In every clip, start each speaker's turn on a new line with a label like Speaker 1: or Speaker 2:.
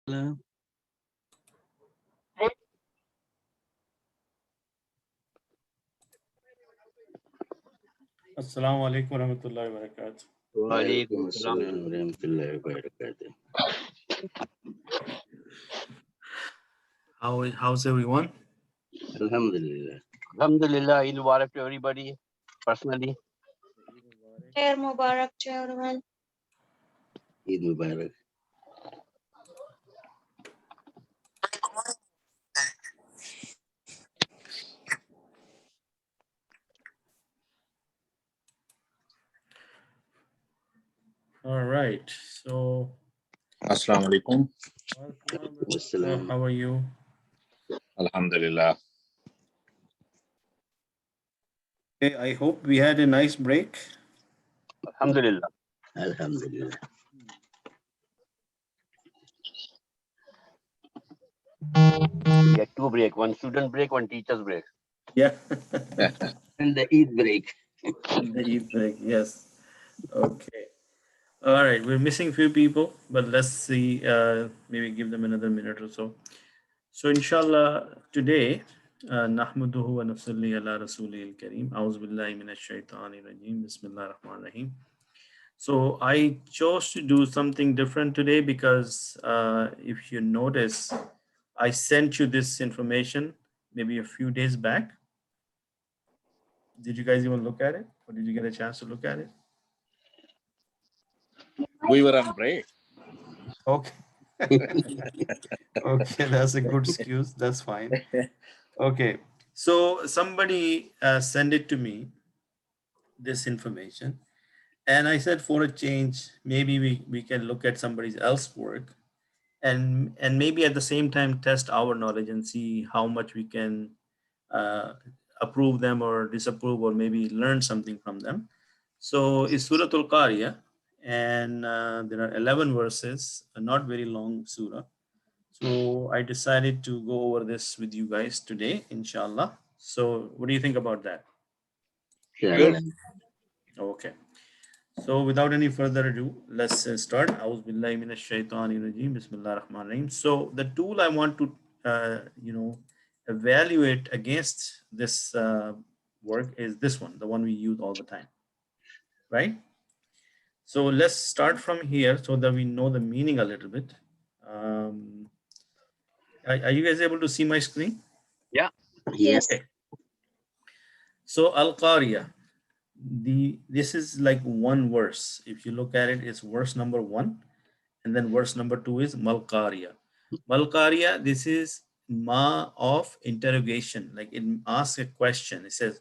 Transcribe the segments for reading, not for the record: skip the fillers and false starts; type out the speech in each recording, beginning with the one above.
Speaker 1: Hello.
Speaker 2: Assalamu alaikum warahmatullahi wabarakatuh.
Speaker 1: Walaikum assalam warahmatullahi wabarakatuh.
Speaker 2: How's everyone?
Speaker 1: Alhamdulillah.
Speaker 3: Alhamdulillah, Eid Mubarak to everybody personally.
Speaker 4: Khair Mubarak to everyone.
Speaker 1: Eid Mubarak.
Speaker 2: All right. So,
Speaker 5: Assalamu alaikum.
Speaker 1: Assalam.
Speaker 2: how are you?
Speaker 5: Alhamdulillah.
Speaker 2: Okay, I hope we had a nice break.
Speaker 3: Alhamdulillah.
Speaker 1: Alhamdulillah.
Speaker 3: We had two break, one student break, one teacher's break.
Speaker 2: Yeah.
Speaker 1: And the Eid break.
Speaker 2: The Eid break. Yes. Okay. All right. We're missing a few people, but let's see. Maybe give them another minute or so. So, inshallah, today, نحمده ونصلي على رسوله الكريم أعوذ بالله من الشيطان الرجيم بسم الله الرحمن الرحيم. So I chose to do something different today because if you notice, I sent you this information maybe a few days back. Did you guys even look at it? Or did you get a chance to look at it?
Speaker 5: We were on break.
Speaker 2: Okay. Okay, that's a good excuse. That's fine. Okay. So somebody sent it to me, this information. And I said, for a change, maybe we can look at somebody else's work and maybe at the same time test our knowledge and see how much we can approve them or disapprove or maybe learn something from them. So it's Surah Al Qariah, and there are 11 verses, a not very long surah. So I decided to go over this with you guys today, inshallah. So what do you think about that?
Speaker 1: Inshallah.
Speaker 2: Okay. So without any further ado, let's start. So the tool I want to, evaluate against this work is this one, the one we use all the time, right? So let's start from here so that we know the meaning a little bit. Are you guys able to see my screen?
Speaker 3: Yeah.
Speaker 1: Yes.
Speaker 2: Okay. So Al-Qarya. This is like one verse. If you look at it, it's verse number 1, and then verse number 2 is Mal-Qarya. Mal-Qarya, this is ma of interrogation, like it asks a question. It says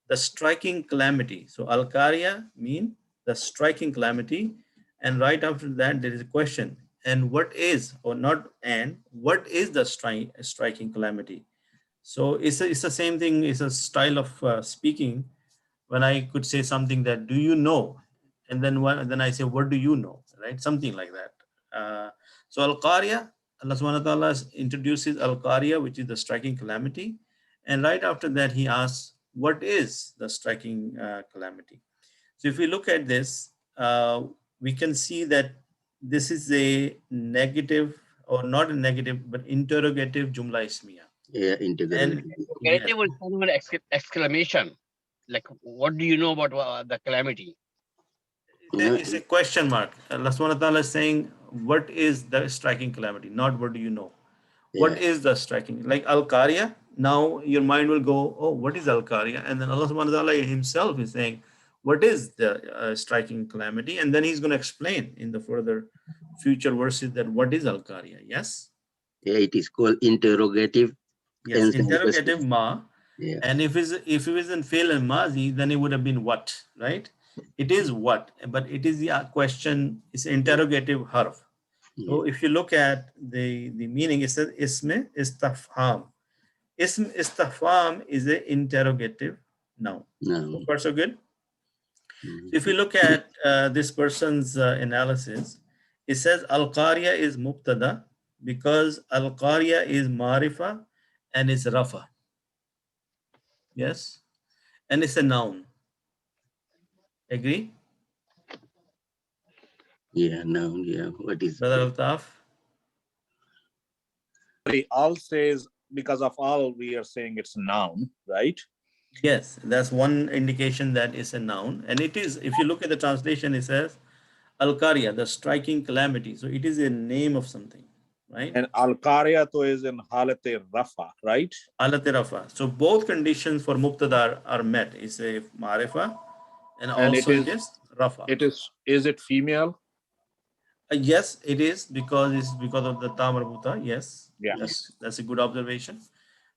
Speaker 2: the striking calamity. So Al-Qarya mean the striking calamity, and right after that there is a question. And what is, or not, and what is the striking calamity? So it's the same thing. It's a style of speaking. When I could say something that, do you know? And then I say, what do you know? Right? Something like that. So Al-Qarya, Allah subhanahu wa ta'ala introduces Al-Qarya, which is the striking calamity. And right after that, he asks, what is the striking calamity? So if we look at this, we can see that this is a negative, or not a negative, but interrogative Jumla Ismiya.
Speaker 1: Yeah, integrated.
Speaker 3: Negative will come with exclamation. Like, what do you know about the calamity?
Speaker 2: It's a question mark. Allah subhanahu wa ta'ala is saying, what is the striking calamity? Not what do you know. What is the striking? Like Al-Qarya, now your mind will go, oh, what is Al-Qarya? And then Allah subhanahu wa ta'ala himself is saying, what is the striking calamity? And then he's going to explain in the further future verses that what is Al-Qarya. Yes?
Speaker 1: Yeah, it is called interrogative.
Speaker 2: Yes,
Speaker 1: Answer
Speaker 2: interrogative ma.
Speaker 1: Yeah.
Speaker 2: And if it was in fail and mazi, then it would have been what, right? It is what, but it is the question, it's interrogative harf. So if you look at the meaning, it says isme istafham. Ism istafham is an interrogative noun.
Speaker 1: No.
Speaker 2: So far so good. So if you look at this person's analysis, it says Al-Qarya is mubtada because Al-Qarya is marifa and is rafa. Yes, and it's a noun. Agree?
Speaker 1: Yeah, noun. Yeah. What is
Speaker 2: Brother Altaf?
Speaker 5: all says, because of all, we are saying it's noun, right?
Speaker 2: Yes, that's one indication that is a noun. And it is, if you look at the translation, it says Al-Qarya, the striking calamity. So it is a name of something, right?
Speaker 5: And Al-Qarya is in Halate Rafa, right?
Speaker 2: Alat Rafa. So both conditions for Mubtada are met. It's a Marifa and also it is Rafa.
Speaker 5: Is it female?
Speaker 2: Yes, it is because it's because of the Ta marbuta. Yes,
Speaker 5: Yes.
Speaker 2: that's a good observation.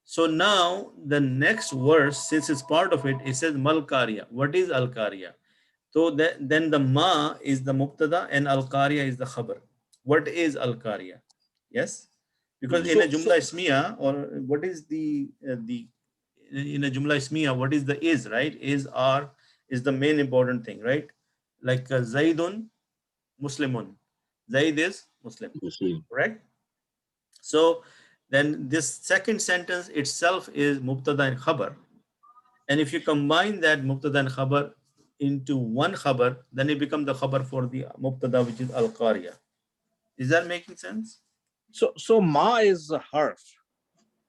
Speaker 2: So now the next verse, since it's part of it, it says Mal-Qarya. What is Al-Qarya? So then the Ma is the Mubtada and Al-Qarya is the Khabar. What is Al-Qarya? Yes, because in a Jumla Ismiya, or what is the in a Jumla Ismiya, what is the is, right? Is the main important thing, right? Like Zaidun Muslimun. Zaid is Muslim,
Speaker 1: Muslim.
Speaker 2: correct? So then this second sentence itself is Mubtada and Khabar. And if you combine that Mubtada and Khabar into one Khabar, then it becomes the Khabar for the Mubtada, which is Al-Qarya. Is that making sense?
Speaker 5: So Ma is a harf.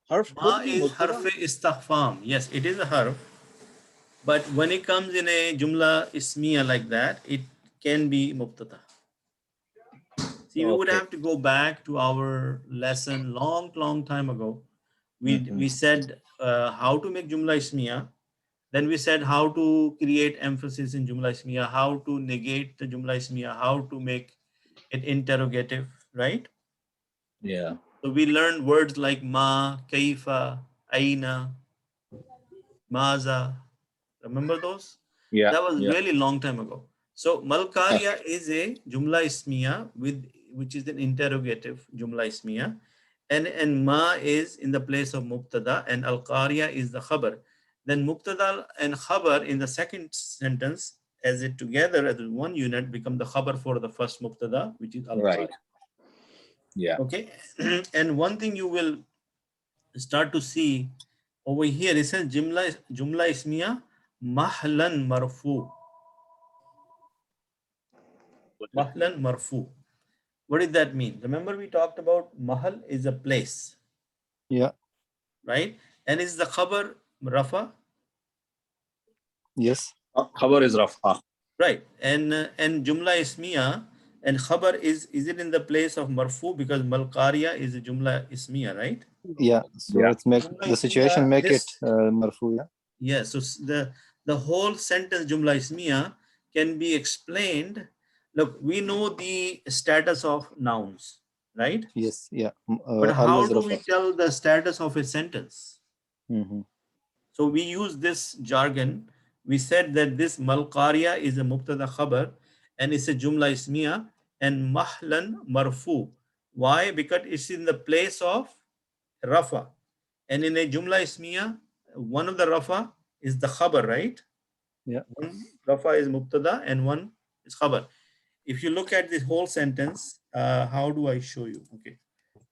Speaker 5: Harf
Speaker 2: Ma
Speaker 5: could be
Speaker 2: is
Speaker 5: Mubtada.
Speaker 2: harf istighfam. Yes, it is a harf. But when it comes in a Jumla Ismiya like that, it can be Mubtada. See, we would have to go back to our lesson long time ago. We said how to make Jumla Ismiya. Then we said how to create emphasis in Jumla Ismiya, how to negate the Jumla Ismiya, how to make it interrogative, right?
Speaker 5: Yeah.
Speaker 2: So we learned words like ma, kaifa, aina, maza. Remember those?
Speaker 5: Yeah.
Speaker 2: That was
Speaker 5: yeah.
Speaker 2: really long time ago. So Mal-Qarya is a Jumla Ismiya which is an interrogative Jumla Ismiya, and ma is in the place of Mubtada and Al-Qarya is the Khabar. Then Mubtada and Khabar in the second sentence, as it together as one unit, become the Khabar for the first Mubtada, which is Al-Qarya.
Speaker 5: Right. Yeah.
Speaker 2: Okay. And one thing you will start to see over here, it says Jumla Ismiya Mahlan Marfu. Mahlan Marfu. What did that mean? Remember we talked about Mahal is a place.
Speaker 6: Yeah.
Speaker 2: Right? And is the Khabar Rafa?
Speaker 6: Yes.
Speaker 5: Khabar is Rafa.
Speaker 2: Right. And Jumla Ismiya and Khabar is it in the place of Marfu, because Mal-Qarya is a Jumla Ismiya, right?
Speaker 6: Yeah. So
Speaker 5: Yeah.
Speaker 6: let's make the situation make it marfu. Yeah.
Speaker 2: Yeah. So the whole sentence Jumla Ismiya can be explained. Look, we know the status of nouns, right?
Speaker 6: Yes. Yeah.
Speaker 2: But how
Speaker 6: always
Speaker 2: do we
Speaker 6: Rafa.
Speaker 2: tell the status of a sentence?
Speaker 6: Mhm.
Speaker 2: So we use this jargon. We said that this Mal-Qarya is a Mubtada Khabar and it's a Jumla Ismiya and Mahlan Marfu. Why? Because it's in the place of Rafa. And in a Jumla Ismiya, one of the Rafa is the Khabar, right?
Speaker 6: Yeah.
Speaker 2: One Rafa is Mubtada and one is Khabar. If you look at this whole sentence, how do I show you? Okay.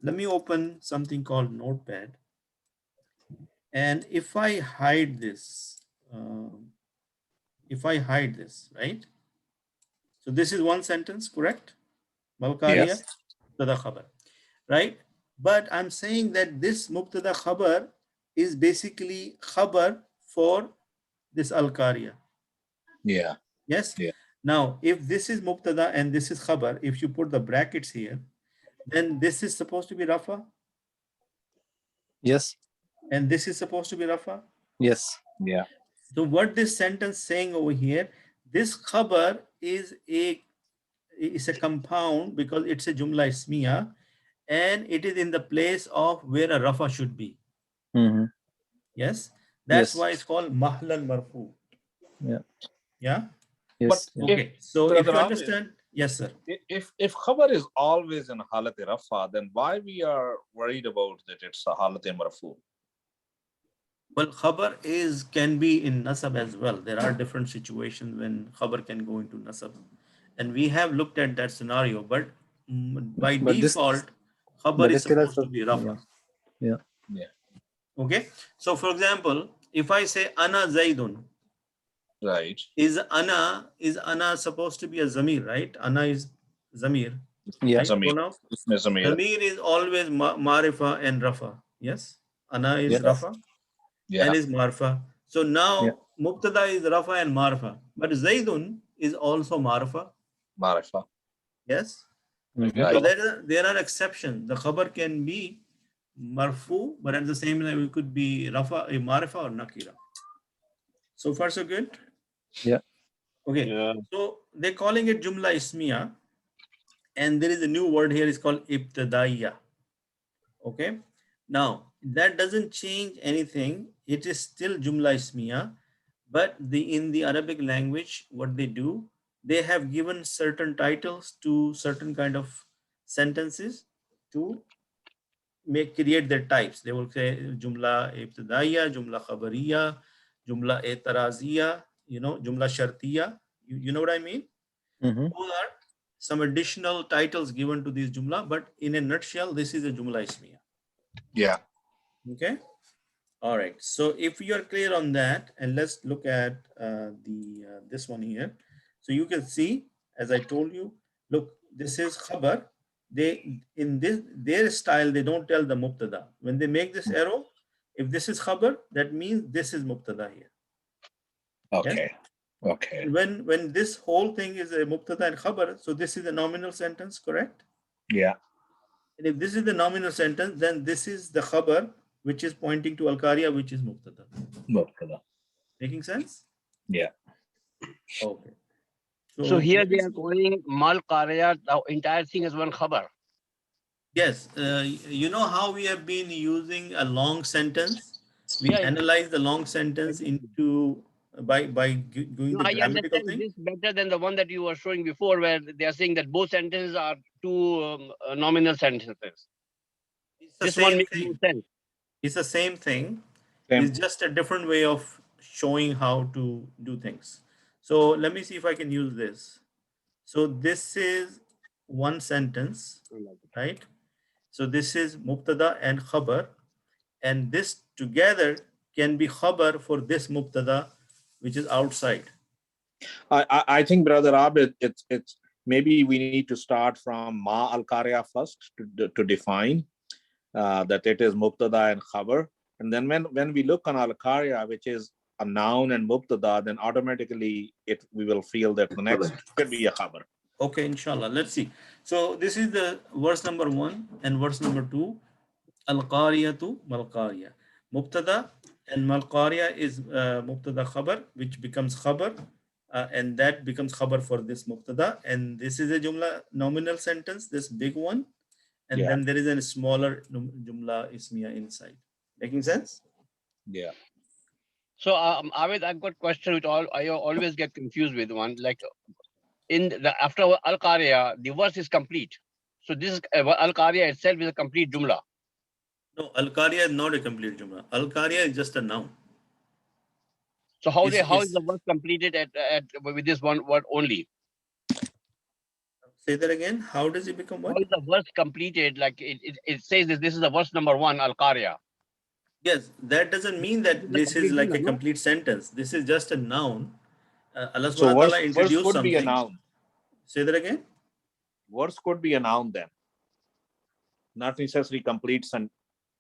Speaker 2: Let me open something called Notepad. And if I hide this, right? So this is one sentence, correct? Mal-Qarya,
Speaker 5: Yes.
Speaker 2: Mubtada Khabar, right? But I'm saying that this Mubtada Khabar is basically Khabar for this Al-Qarya.
Speaker 5: Yeah.
Speaker 2: Yes?
Speaker 5: Yeah.
Speaker 2: Now, if this is Mubtada and this is Khabar, if you put the brackets here, then this is supposed to be Rafa
Speaker 6: Yes.
Speaker 2: and this is supposed to be Rafa.
Speaker 6: Yes.
Speaker 5: Yeah.
Speaker 2: So what this sentence saying over here, this Khabar is a compound because it's a Jumla Ismiya and it is in the place of where a Rafa should be.
Speaker 6: Mhm.
Speaker 2: Yes? That's
Speaker 6: Yes.
Speaker 2: why it's called Mahlan Marfu.
Speaker 6: Yeah.
Speaker 2: Yeah?
Speaker 6: Yes.
Speaker 5: But
Speaker 6: Yeah.
Speaker 2: Okay. So if you understand, yes, sir.
Speaker 5: If Khabar is always in Halate Rafa, then why we are worried about that it's a Halate Marfu?
Speaker 2: Well, Khabar can be in Nasab as well. There are different situations when Khabar can go into Nasab. And we have looked at that scenario, but by
Speaker 6: But this-
Speaker 2: default, Khabar
Speaker 6: but
Speaker 2: is
Speaker 6: this cannot
Speaker 2: supposed to be Rafa.
Speaker 6: Yeah.
Speaker 5: Yeah.
Speaker 2: Okay. So for example, if I say Ana Zaidun,
Speaker 5: Right.
Speaker 2: is Ana supposed to be a Zamir, right? Ana is Zamir.
Speaker 6: Yeah.
Speaker 2: Right? So
Speaker 5: Zamir.
Speaker 2: now,
Speaker 5: Zamir.
Speaker 2: Zamir is always Marifa and Rafa. Yes. Ana is
Speaker 6: Yes.
Speaker 2: Rafa
Speaker 5: Yeah.
Speaker 2: and is Marfa. So now
Speaker 6: Yeah.
Speaker 2: Mubtada is Rafa and Marfa. But Zaidun is also Marfa.
Speaker 5: Marifa.
Speaker 2: Yes.
Speaker 6: Mhm.
Speaker 5: Right.
Speaker 2: So there are exceptions. The khabar can be marfu, but at the same time it could be Rafa, Marifa or Nakira. So far so good?
Speaker 6: Yeah.
Speaker 2: Okay.
Speaker 3: Yeah.
Speaker 2: So they're calling it Jumla Ismiya. And there is a new word here, it's called Ibtidaiya. Okay. Now, that doesn't change anything. It is still Jumla Ismiya. But in the Arabic language, what they do, they have given certain titles to certain kind of sentences to create their types. They will say Jumla Ibtidaiya, Jumla Khabariya, Jumla Etaraziya, Jumla Shartiya. You know what I mean?
Speaker 6: Mhm.
Speaker 2: Those are some additional titles given to this Jumla, but in a nutshell, this is a Jumla Ismiya.
Speaker 5: Yeah.
Speaker 2: Okay. All right. So if you are clear on that, and let's look at this one here. So you can see, as I told you, look, this is khabar. They in their style, they don't tell the mubtada. When they make this arrow, if this is khabar, that means this is mubtada here.
Speaker 5: Okay.
Speaker 2: Yes?
Speaker 5: Okay.
Speaker 2: And when this whole thing is a mubtada and khabar, so this is a nominal sentence, correct?
Speaker 5: Yeah.
Speaker 2: And if this is the nominal sentence, then this is the khabar, which is pointing to Al-Qarya, which is mubtada.
Speaker 5: Mubtada.
Speaker 2: Making sense?
Speaker 5: Yeah.
Speaker 2: Okay.
Speaker 3: So here
Speaker 2: let me
Speaker 3: they are
Speaker 2: see.
Speaker 3: calling Mal Qariah, the entire thing as one khabar.
Speaker 2: Yes. You know how we have been using a long sentence? We
Speaker 3: Yeah, yeah.
Speaker 2: analyze the long sentence into by doing
Speaker 3: No,
Speaker 2: the
Speaker 3: I
Speaker 2: grammatical
Speaker 3: understand
Speaker 2: thing.
Speaker 3: this better than the one that you were showing before, where they are saying that both sentences are two nominal sentences.
Speaker 2: It's the
Speaker 3: This one
Speaker 2: same
Speaker 3: makes no
Speaker 2: thing.
Speaker 3: sense.
Speaker 2: It's the same thing.
Speaker 5: Same.
Speaker 2: It's just a different way of showing how to do things. So let me see if I can use this. So this is one sentence, right? So this is mubtada and khabar, and this together can be khabar for this mubtada, which is outside.
Speaker 5: I think, Brother Abid, it's maybe we need to start from Ma Al-Qarya first to define that it is Mubtada and Khabar. And then when we look on Al-Qarya, which is a noun and Mubtada, then automatically we will feel that the next should be a Khabar.
Speaker 2: Okay, inshallah. Let's see. So this is the verse number 1 and verse number 2. Al-Qariyatu Mal-Qariya. Mubtada and Mal-Qariya is Mubtada Khabar, which becomes Khabar. And that becomes Khabar for this Mubtada. And this is a Jumla nominal sentence, this big one. And
Speaker 5: Yeah.
Speaker 2: then there is a smaller Jumla Ismiya inside. Making sense?
Speaker 5: Yeah.
Speaker 3: So, Abid, I've got a question which I always get confused with one. Like after Al Qariah, the verse is complete. So this is Al Qariah itself is a complete jumla.
Speaker 2: No, Al-Qarya is not a complete Jumla. Al-Qarya is just a noun.
Speaker 3: So how
Speaker 2: It's-
Speaker 3: is the verse completed with this one word only?
Speaker 2: Say that again. How does it become
Speaker 3: How
Speaker 2: what?
Speaker 3: is the verse completed? Like it says this is the verse number 1, Al Qariah.
Speaker 2: Yes, that doesn't mean that this is like a complete sentence. This is just a noun. Allah
Speaker 5: So
Speaker 2: subhanahu wa ta'ala
Speaker 5: verse
Speaker 2: introduced
Speaker 5: could be a
Speaker 2: something.
Speaker 5: noun.
Speaker 2: Say that again.
Speaker 5: Verse could be a noun then. Not necessarily complete sentence.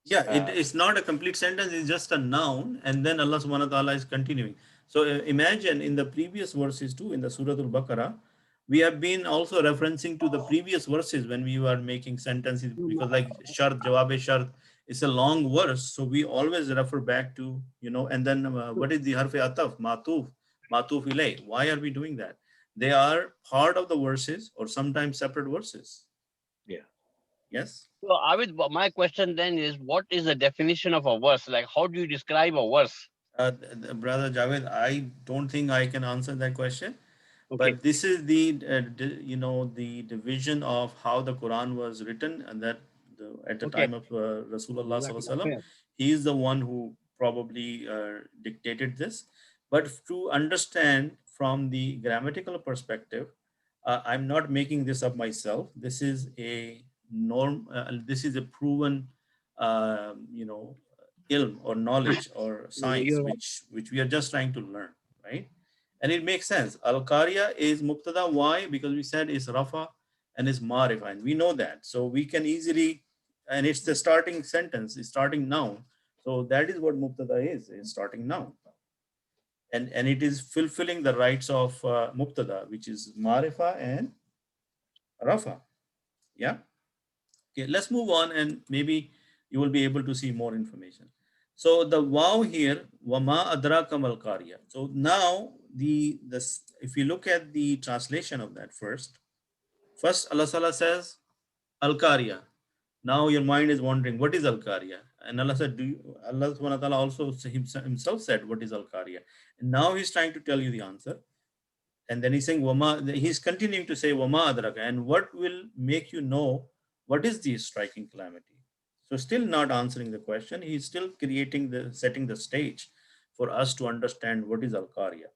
Speaker 2: Yeah, it's not a complete sentence. It's just a noun. And then Allah subhanahu wa ta'ala is continuing. So imagine in the previous verses too, in the Surah Al-Baqarah, we have been also referencing to the previous verses when we were making sentences, because like shart, jawab shart, it's a long verse. So we always refer back to, and then what is the harf ataf, matuf, matuf ilay. Why are we doing that? They are part of the verses or sometimes separate verses.
Speaker 5: Yeah.
Speaker 3: So
Speaker 2: Yes.
Speaker 3: Abid, my question then is, what is the definition of a verse? Like how do you describe a verse?
Speaker 2: Brother Javed, I don't think I can answer that question.
Speaker 3: Okay.
Speaker 2: But this is the the division of how the Quran was written, and that at the time of Rasulullah Sallallahu Alaihi Wasallam, he is the one who probably dictated this. But to understand from the grammatical perspective, I'm not making this up myself. This is a norm. This is a proven, ilm or knowledge or science, which we are just trying to learn, right? And it makes sense. Al-Qarya is Mubtada. Why? Because we said it's Rafa and is marifa, and we know that. So we can easily, and it's the starting sentence, it's starting noun. So that is what mubtada is, it's starting noun. And it is fulfilling the rights of mubtada, which is marifa and rafa. Yeah. Okay, let's move on, and maybe you will be able to see more information. So the wow here, wama adraka mal qarya. So now if you look at the translation of that first Allah Ta'ala says Al-Qarya. Now your mind is wondering, what is Al-Qarya? And Allah said, Allah Subhanahu wa Ta'ala also himself said, what is Al-Qarya? And now he's trying to tell you the answer. And then he's saying, he's continuing to say, Wama adraka. And what will make you know what is the striking calamity? So still not answering the question. He's still setting the stage for us to understand what is Al-Qarya.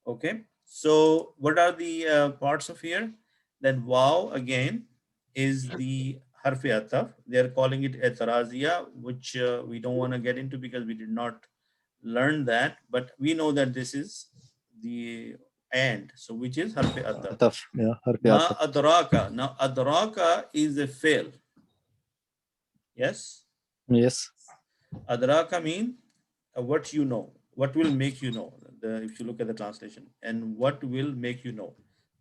Speaker 2: Okay. So what are the parts of here? That wow again is the harfi ataf. They're calling it etarazia, which we don't want to get into because we did not learn that, but we know that this is the and. So which is harfi ataf.
Speaker 6: Ataf. Yeah, harfi
Speaker 2: Ma
Speaker 6: ataf.
Speaker 2: adraka. Now adraka is a fail. Yes.
Speaker 6: Yes.
Speaker 2: Adraka mean what you know, what will make you know. If you look at the translation, and what will make you know.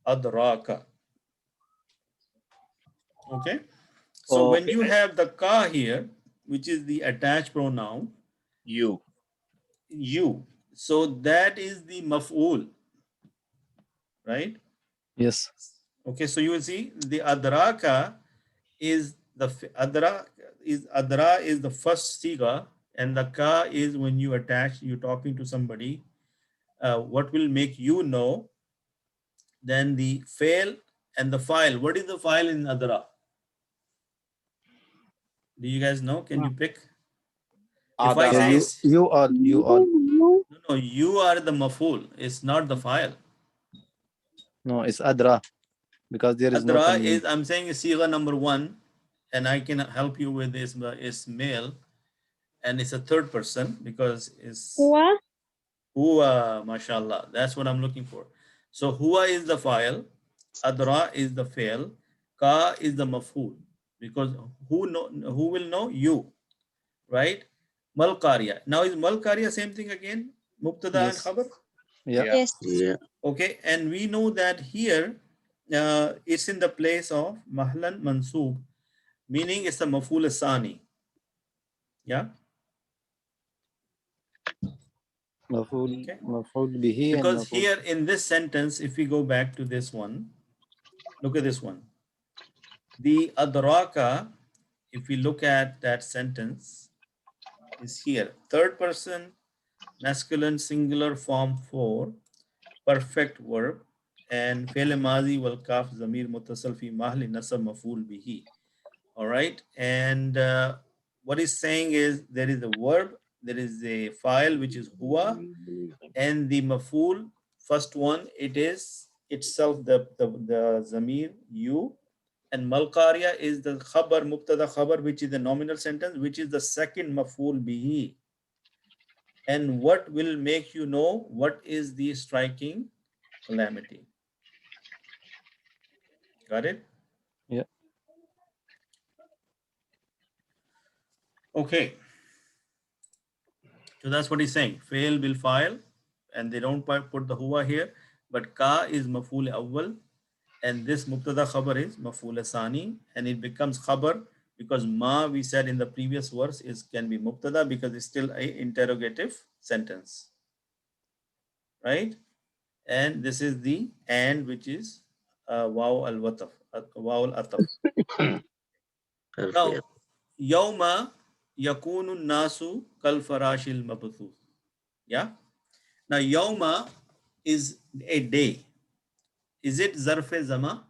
Speaker 2: Adraka. Okay. So when you have the ka here, which is the attached pronoun,
Speaker 5: You.
Speaker 2: So that is the maf'ul, right?
Speaker 6: Yes.
Speaker 2: Okay. So you will see the adraka is adra is the first siga, and the ka is when you attach, you're talking to somebody. What will make you know? Then the fail and the file. What is the file in adra? Do you guys know? Can you pick? If I
Speaker 5: Adara.
Speaker 2: say
Speaker 6: You are.
Speaker 2: no, you are the maf'ul. It's not the file.
Speaker 6: No, it's adra because there is no
Speaker 2: Adra
Speaker 6: tanween.
Speaker 2: is, I'm saying, siga number 1, and I can help you with this. Is male, and it's a third person because it's
Speaker 4: Huwa.
Speaker 2: huwa, mashallah. That's what I'm looking for. So huwa is the file, adra is the fail, ka is the maf'ul, because who will know? You, right? Mal qarya. Now is mal qarya same thing again? Mubtada and
Speaker 6: Yes.
Speaker 2: khabar?
Speaker 6: Yeah.
Speaker 4: Yes.
Speaker 1: Yeah.
Speaker 2: Okay, and we know that here it's in the place of mahlan mansub, meaning it's a maf'ul sani. Yeah.
Speaker 6: Maf'ul,
Speaker 2: Okay.
Speaker 6: maf'ul bihi and
Speaker 2: Because
Speaker 6: maf'ul.
Speaker 2: here in this sentence, if we go back to this one, look at this one. The adraka, if we look at that sentence, is here. Third person, masculine, singular, form 4, perfect verb, and fi'l mazi wal kaf zamir muttasal fi mahli nasab maf'ul bihi. All right. And what he's saying is there is a verb, there is a file which is huwa, and the maf'ul, first one, it is itself the zamir, you, and malqarya is the khabar, mubtada khabar, which is the nominal sentence, which is the second maf'ul bihi. And what will make you know what is the striking calamity? Got it?
Speaker 6: Yeah.
Speaker 2: Okay. So that's what he's saying. Fail will file, and they don't put the huwa here, but ka is maf'ul awwal, and this mubtada khabar is maf'ul sani, and it becomes khabar because ma, we said in the previous verse, can be mubtada because it's still a interrogative sentence, right? And this is the and, which is waw al-wataf, waw al-ataf. Now, yawma yakunu nasu kal farashil mabthuth. Yeah. Now, yawma is a day. Is it zarf zama?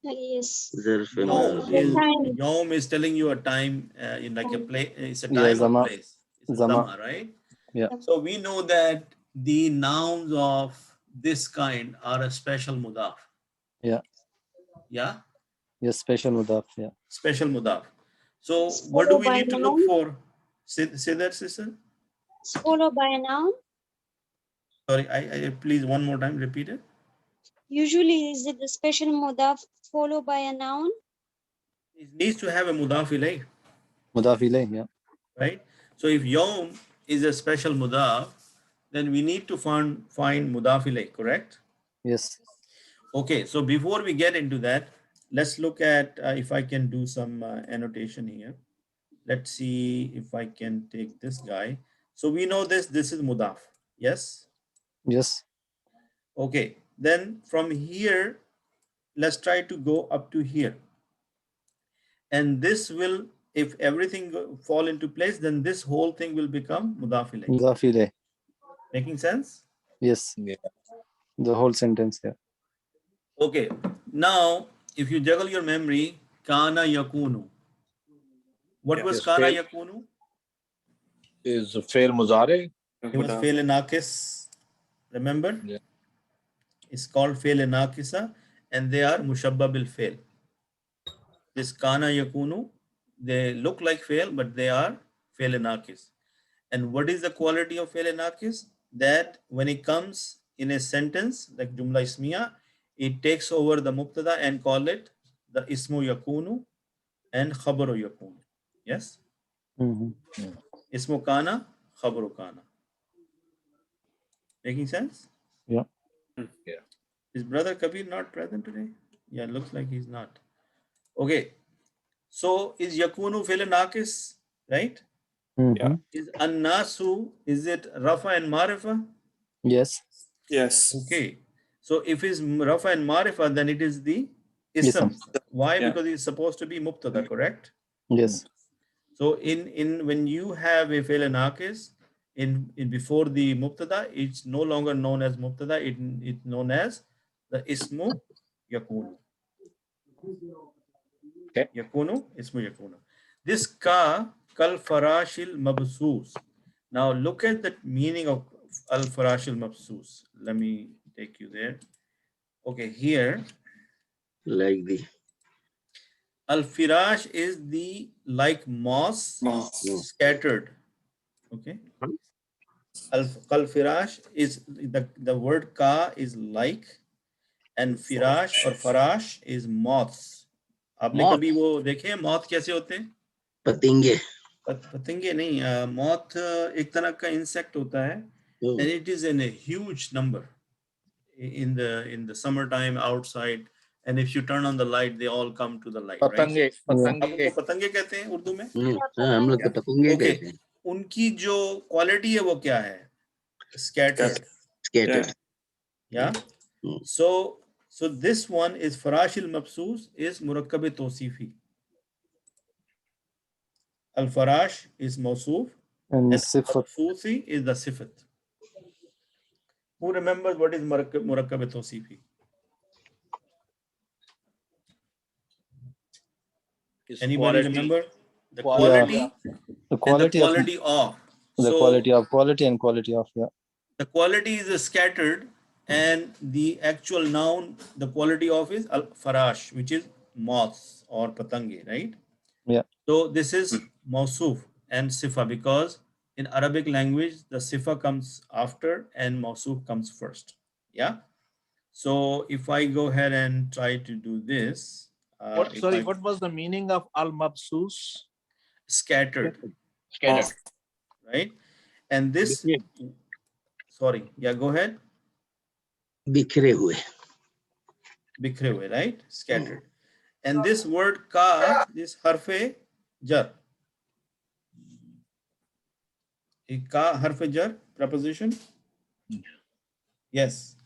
Speaker 4: Yes.
Speaker 2: Yawm is telling you a time in like a place. It's a time or
Speaker 6: Zama.
Speaker 2: place. It's
Speaker 6: Zama.
Speaker 2: zama, right?
Speaker 6: Yeah.
Speaker 2: So we know that the nouns of this kind are a special mudaf.
Speaker 6: Yeah.
Speaker 2: Yeah.
Speaker 6: Yes, special mudaf. Yeah.
Speaker 2: Special mudaf. So
Speaker 4: It's
Speaker 2: what do
Speaker 4: followed
Speaker 2: we
Speaker 4: by
Speaker 2: need to
Speaker 4: noun.
Speaker 2: look for? Say that, sister.
Speaker 4: It's followed by a noun.
Speaker 2: Sorry, I please one more time repeat it.
Speaker 4: Usually, is it the special mudaf followed by a noun?
Speaker 2: It needs to have a mudaf ilayh,
Speaker 6: Mudaf ilayh, yeah.
Speaker 2: right? So if yawm is a special mudaf, then we need to find mudaf ilayh, correct?
Speaker 6: Yes.
Speaker 2: Okay, so before we get into that, let's look at if I can do some annotation here. Let's see if I can take this guy. So we know this is mudaf, yes?
Speaker 6: Yes.
Speaker 2: Okay, then from here, let's try to go up to here. And this will, if everything fall into place, then this whole thing will become mudaf ilayh.
Speaker 6: Mudaf ilayh.
Speaker 2: Making sense?
Speaker 6: Yes.
Speaker 5: Yeah.
Speaker 6: The whole sentence, yeah.
Speaker 2: Okay, now if you juggle your memory, kana yakunu. What was
Speaker 5: Yes,
Speaker 2: kana
Speaker 5: fail.
Speaker 2: yakunu?
Speaker 5: Is fail muzare?
Speaker 2: It was fail nakis. Remember?
Speaker 5: Yeah.
Speaker 2: It's called fail nakisa, and they are mushabba bil fail. This kana yakunu, they look like fail, but they are fail nakis. And what is the quality of fail nakis? That when it comes in a sentence like jumla ismiya, it takes over the mubtada and call it the ismu yakunu and khabaru yakunu. Yes? Ismu kana, khabaru kana. Making sense?
Speaker 6: Yeah.
Speaker 5: Yeah.
Speaker 2: Is brother Kabir not present today? Yeah, looks like he's not. Okay. So is yakunu fail nakis, right?
Speaker 6: Yeah.
Speaker 2: Is annasu, is it rafa and marifa?
Speaker 6: Yes.
Speaker 7: Yes.
Speaker 2: Okay. So if it's rafa and marifa, then it is the ism.
Speaker 6: Ism.
Speaker 2: Why?
Speaker 7: Yeah.
Speaker 2: Because it's supposed to be mubtada, correct?
Speaker 6: Yes.
Speaker 2: So in when you have a fail nakis in before the mubtada, it's no longer known as mubtada, it's known as the ismu yakunu.
Speaker 5: Okay.
Speaker 2: Yakunu, ismu yakunu. This ka kal farashil mabsus. Now look at the meaning of al farashil mabsus. Let me take you there. Okay, here
Speaker 1: like the
Speaker 2: al firash is the like moss
Speaker 7: Moths.
Speaker 2: scattered. Okay. Al firash is the word ka is like, and firash or farash is moths. आपने
Speaker 3: Moth.
Speaker 2: कभी वो देखे moth कैसे होते हैं?
Speaker 1: patinge.
Speaker 2: पतंगे नहीं, moth एक तरह का insect होता है,
Speaker 1: Oh,
Speaker 2: and it is in a huge number in the summertime outside, and if you turn on the light, they all come to the light, right?
Speaker 5: Patange.
Speaker 2: आप
Speaker 5: Patange.
Speaker 2: उनको पतंगे कहते हैं उर्दू में?
Speaker 1: हाँ, हम लोग तो पतंगे
Speaker 2: Okay.
Speaker 1: कहते हैं.
Speaker 2: उनकी जो क्वालिटी है वो क्या है? Scattered.
Speaker 1: Scattered.
Speaker 2: Yeah. So this one is farashil mabsus is murakkab tawsifi. Al farash is mawsuf
Speaker 6: And
Speaker 2: and
Speaker 6: sifat.
Speaker 2: mabsusi is the sifat. Who remembers what is murakkab tawsifi?
Speaker 5: Is
Speaker 2: Anybody
Speaker 5: quality.
Speaker 2: remember? The
Speaker 5: Quality.
Speaker 2: quality
Speaker 6: The
Speaker 2: and
Speaker 6: quality
Speaker 2: the
Speaker 6: of
Speaker 2: quality of.
Speaker 6: the
Speaker 2: So
Speaker 6: quality and quality of, yeah.
Speaker 2: the quality is scattered, and the actual noun, the quality of is al farash, which is moths or patange, right?
Speaker 6: Yeah.
Speaker 2: So this is mausuf and sifa, because in Arabic language the sifa comes after and mausuf comes first. Yeah. So if I go ahead and try to do this,
Speaker 5: What was the meaning of al-mabsus?
Speaker 2: scattered,
Speaker 3: Scattered.
Speaker 2: right? And this, sorry, yeah, go ahead.
Speaker 1: बिखरे हुए.
Speaker 2: Bikhre hue, right? Scattered. And this word ka, this harfe jar. Ka harfe jar preposition? Yes.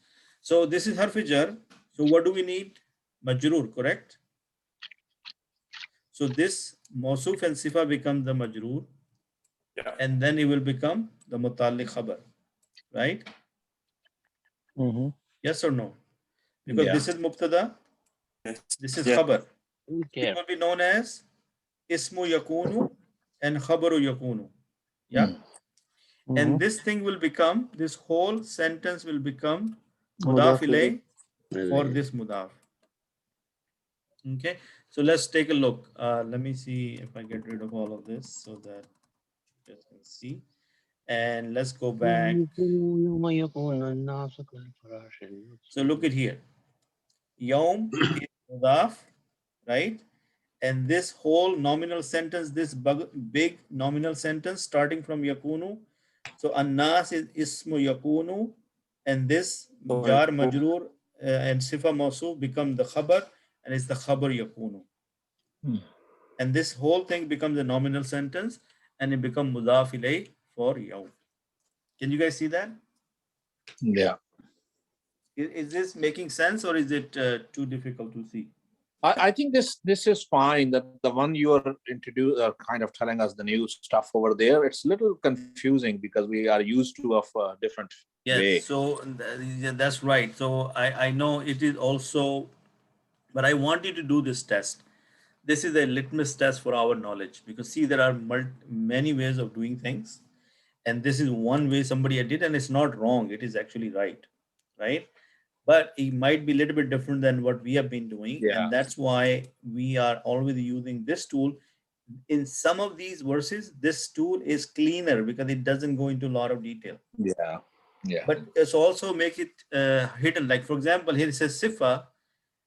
Speaker 2: So this is harfe jar. So what do we need? Majroor, correct? So this mausuf and sifa become the majroor.
Speaker 7: Yeah.
Speaker 2: And then it will become the mutalliq khabar, right? Yes or no? Because
Speaker 5: Yeah.
Speaker 2: this is mubtada,
Speaker 7: Yes.
Speaker 2: this is
Speaker 7: Yeah.
Speaker 2: khabar.
Speaker 3: Okay.
Speaker 2: It will be known as ismu yakunu and khabaru yakunu. Yeah. And this thing will become, this whole sentence will become mudaf ilayh for this mudaf. Okay. So let's take a look. Let me see if I get rid of all of this so that you guys can see. And let's go back. So look at here. Yawm is mudaf, right? And this whole nominal sentence, this big nominal sentence starting from yakunu. So an-nas is ismu yakunu, and this jar majroor and sifa mawsuf become the khabar, and it's the khabar yakunu. And this whole thing becomes a nominal sentence, and it becomes mudaf ilay for yawm. Can you guys see that?
Speaker 5: Yeah.
Speaker 2: Is this making sense, or is it too difficult to see?
Speaker 5: I think this is fine. That the one you are kind of telling us the new stuff over there, it's a little confusing because we are used to of a different way.
Speaker 2: Yes, so yeah, that's right. So I know it is also, but I want you to do this test. This is a litmus test for our knowledge, because see, there are many ways of doing things, and this is one way somebody did, and it's not wrong. It is actually right, right? But it might be a little bit different than what we have been doing,
Speaker 5: Yeah.
Speaker 2: and that's why we are always using this tool. In some of these verses, this tool is cleaner because it doesn't go into a lot of detail.
Speaker 5: Yeah. Yeah.
Speaker 2: But it's also make it hidden. Like for example, here it says sifa.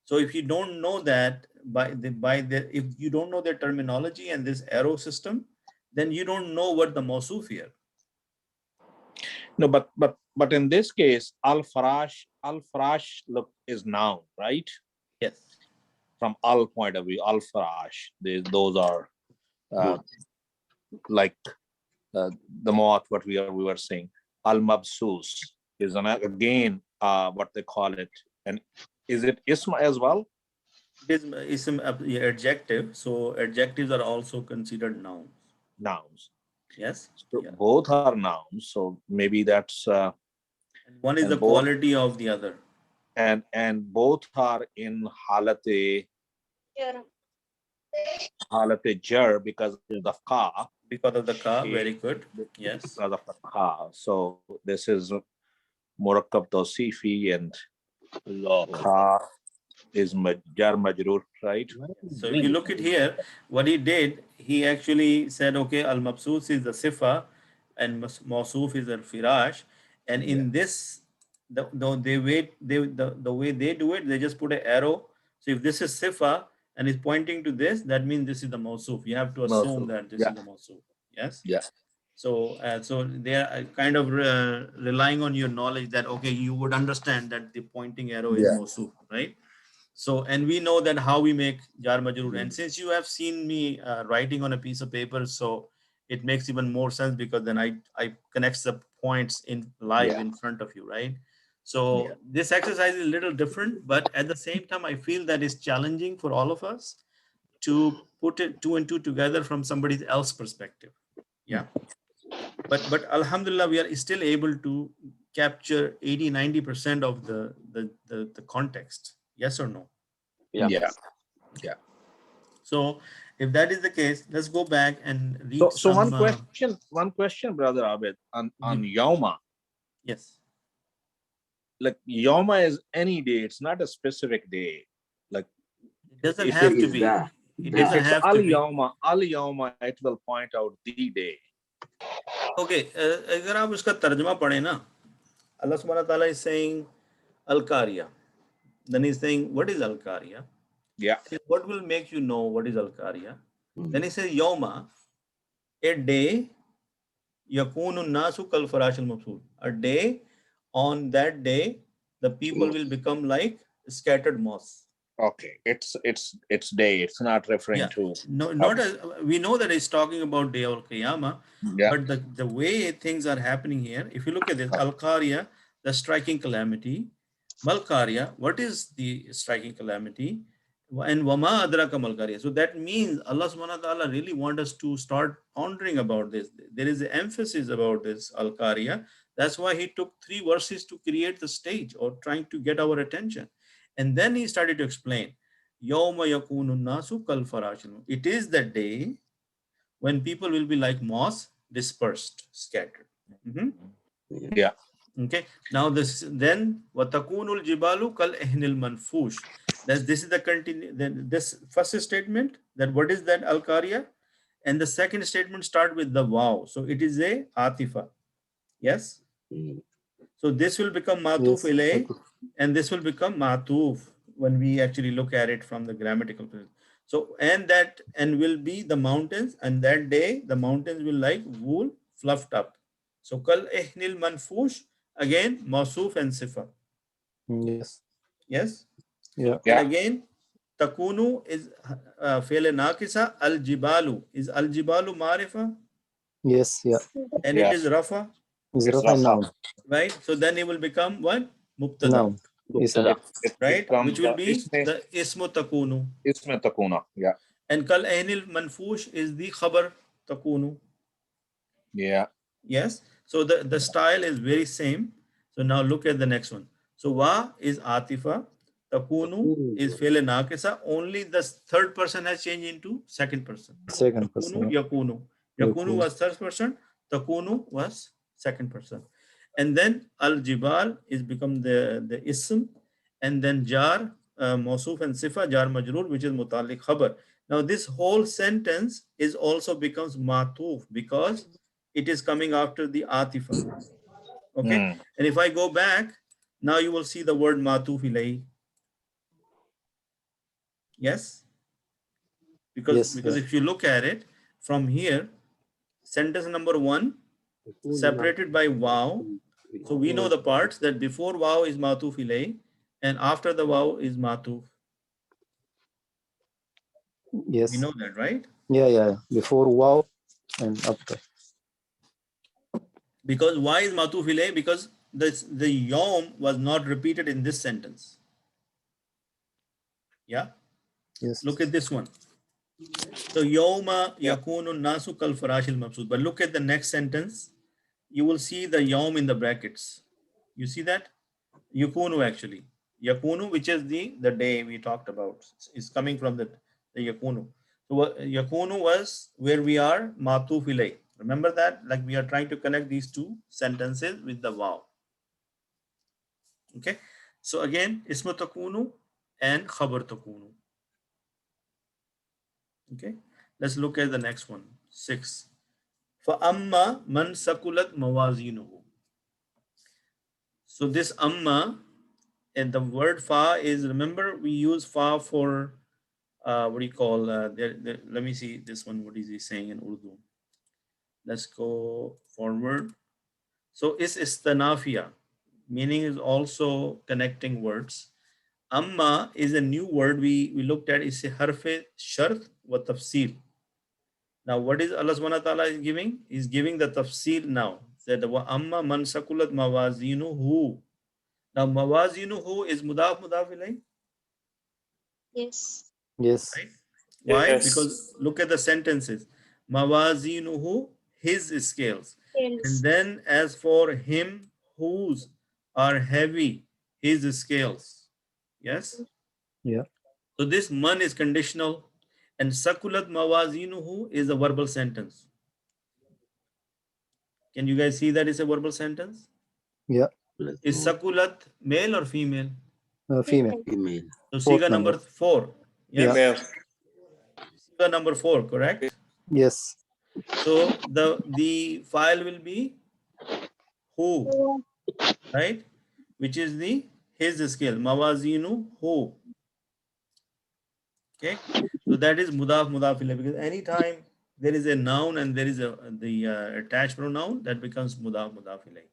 Speaker 2: So if you don't know that if you don't know their terminology and this arrow system, then you don't know what the mawsuf here.
Speaker 5: No, but in this case, al-farash look is noun, right?
Speaker 2: Yes.
Speaker 5: From al point of view, al-farash, those are like the moth, what we were saying. Al-mabsus is again what they call it. And is it ism as well?
Speaker 2: It is ism adjective. So adjectives are also considered nouns.
Speaker 5: Nouns.
Speaker 2: Yes.
Speaker 5: So both are nouns. So maybe that's
Speaker 2: and one is the quality of the other.
Speaker 5: And both are in halate jar because of the ka.
Speaker 2: Because of the ka, very good. Yes.
Speaker 5: Because of the ka. So this is murakkab tawsifi, and ka is jar majroor, right?
Speaker 2: So if you look at here, what he did, he actually said, okay, al-mabsus is the sifa and mawsuf is al-firash. And in this, the way they do it, they just put an arrow. So if this is sifa and is pointing to this, that means this is the mawsuf. You have to assume that this is the mawsuf. Yes?
Speaker 5: Yeah.
Speaker 2: So they are kind of relying on your knowledge that, okay, you would understand that the pointing arrow is mawsuf, right? So, and we know that how we make jar majroor. And since you have seen me writing on a piece of paper, so it makes even more sense, because then I connect the points in live in front of you, right? So this exercise is a little different, but at the same time, I feel that it's challenging for all of us to put it 2 and 2 together from somebody else's perspective. Yeah. But alhamdulillah, we are still able to capture 80-90% of the context. Yes or no?
Speaker 5: Yeah.
Speaker 2: So if that is the case, let's go back and read
Speaker 5: So
Speaker 2: some,
Speaker 5: one question, Brother Abid, on Yawma.
Speaker 2: Yes.
Speaker 5: Like Yawma is any day, it's not a specific day. Like
Speaker 2: it doesn't have to be. It doesn't have to be.
Speaker 5: Al-Yawma, it will point out the day.
Speaker 2: Okay, agar aap uska tarjuma padhe na, Allah subhanahu wa ta'ala is saying Al-Qarya. Then he's saying, what is Al-Qarya?
Speaker 5: Yeah.
Speaker 2: What will make you know what is Al-Qarya? Then he says, Yawma, a day, yakunu nasu kal farash al-mabsud. A day, on that day, the people will become like scattered moths.
Speaker 5: Okay, it's day. It's not referring to.
Speaker 2: No, not we know that it's talking about day of Qiyamah, but the way things are happening here, if you look at this, Al-Qarya, the striking calamity, Al-Qarya, what is the striking calamity? And Wama adraka Al-Qarya. So that means Allah subhanahu wa ta'ala really wants us to start pondering about this. There is an emphasis about this Al-Qarya. That's why he took 3 verses to create the stage, or trying to get our attention. And then he started to explain, Yawma yakunu nasu kal farashil. It is the day when people will be like moths, dispersed, scattered.
Speaker 5: Yeah.
Speaker 2: Okay. Now this, then watakunul jibalu kal ehnil manfush. This is the continue. Then this first statement, that what is that Al-Qarya, and the second statement start with the wow. So it is a atifa. Yes. So this will become matuf ilay, and this will become matuf. when we actually look at it from the grammatical perspective. So, and will be the mountains, and that day the mountains will like wool fluffed up. So kal ihnil manfush, again mawsuf and sifa.
Speaker 6: Yes.
Speaker 2: Yes.
Speaker 6: Yeah.
Speaker 5: Yeah.
Speaker 2: And again takunu is fi'l naqisa. Al jibalu is al jibalu marifa,
Speaker 6: Yes. Yeah.
Speaker 2: and
Speaker 5: Yes.
Speaker 2: it is rafa,
Speaker 6: Is
Speaker 5: It's
Speaker 6: Rafa
Speaker 5: Rafa.
Speaker 6: noun.
Speaker 2: right? So then it will become what? Mubtada,
Speaker 6: Noun. Ism.
Speaker 5: It
Speaker 2: right?
Speaker 5: becomes
Speaker 2: Which will
Speaker 5: the
Speaker 2: be the ismu takunu.
Speaker 5: isme takuna. Yeah.
Speaker 2: And kal ainil manfush is the khabar takunu.
Speaker 5: Yeah.
Speaker 2: Yes. So the style is very same. So now look at the next one. So wa is atifa, takunu is fi'l naqisa. Only the third person has changed into second person.
Speaker 6: Second
Speaker 2: Takunu,
Speaker 6: person.
Speaker 2: yakunu.
Speaker 6: Yakunu.
Speaker 2: Yakunu was third person. Takunu was second person. And then al jibal is become the ism, and then jar, mawsuf and sifa, jar majrur, which is mutalik khabar. Now this whole sentence is also becomes matuf because it is coming after the atifa. Okay.
Speaker 5: Mm.
Speaker 2: And if I go back, now you will see the word matuf ilayhi. Yes. Because
Speaker 6: Yes.
Speaker 2: if you look at it from here, sentence number 1 separated by waw. So we know the parts that before waw is matuf ilayhi and after the waw is matuf.
Speaker 6: Yes.
Speaker 2: We know that, right?
Speaker 6: Yeah. Before wow and after.
Speaker 2: Because why is matuf ilayhi? Because the yawm was not repeated in this sentence. Yeah.
Speaker 6: Yes.
Speaker 2: Look at this one. So yawma yakunu nasu kal farashil mabsud. But look at the next sentence. You will see the yawm in the brackets. You see that? Yakunu actually. Yakunu, which is the day we talked about, is coming from the yakunu. So yakunu was where we are matuf ilay. Remember that? Like we are trying to connect these two sentences with the waw. Okay. So again, ismu takunu and khabar takunu. Okay. Let's look at the next one. 6. فَأَمَّا مَنْ سَكُلَتْ مَوَازِينُهُ. So this amma and the word fa is, remember we use fa for what do you call let me see this one. What is he saying in Urdu? Let's go forward. So is istanafiya, meaning is also connecting words. Amma is a new word we looked at. Is a harfe shart wa tafsil. Now, what is Allah subhanahu wa ta'ala is giving? He's giving the tafsil now. Said wa amma man sakulat mawazinuhu. Now, mawazinuhu is mudaf ilayh.
Speaker 4: Yes.
Speaker 6: Yes.
Speaker 2: Right? Why?
Speaker 7: Yes.
Speaker 2: Because look at the sentences. Mawazinuhu, his scales.
Speaker 4: Yes.
Speaker 2: And then as for him whose are heavy, his scales. Yes?
Speaker 6: Yeah.
Speaker 2: So this man is conditional, and sakulat mawazinuhu is a verbal sentence. Can you guys see that is a verbal sentence?
Speaker 6: Yeah.
Speaker 2: Is sakulat male or female?
Speaker 6: Female.
Speaker 1: Female.
Speaker 2: So
Speaker 6: Fourth
Speaker 2: siga number 4. Yes?
Speaker 7: Female.
Speaker 2: Siga number 4, correct?
Speaker 6: Yes.
Speaker 2: So the file will be who, right? Which is the his scale. Mawazinu who. Okay. So that is mudaf ilayh, because anytime there is a noun and there is the attached pronoun, that becomes mudaf ilayh.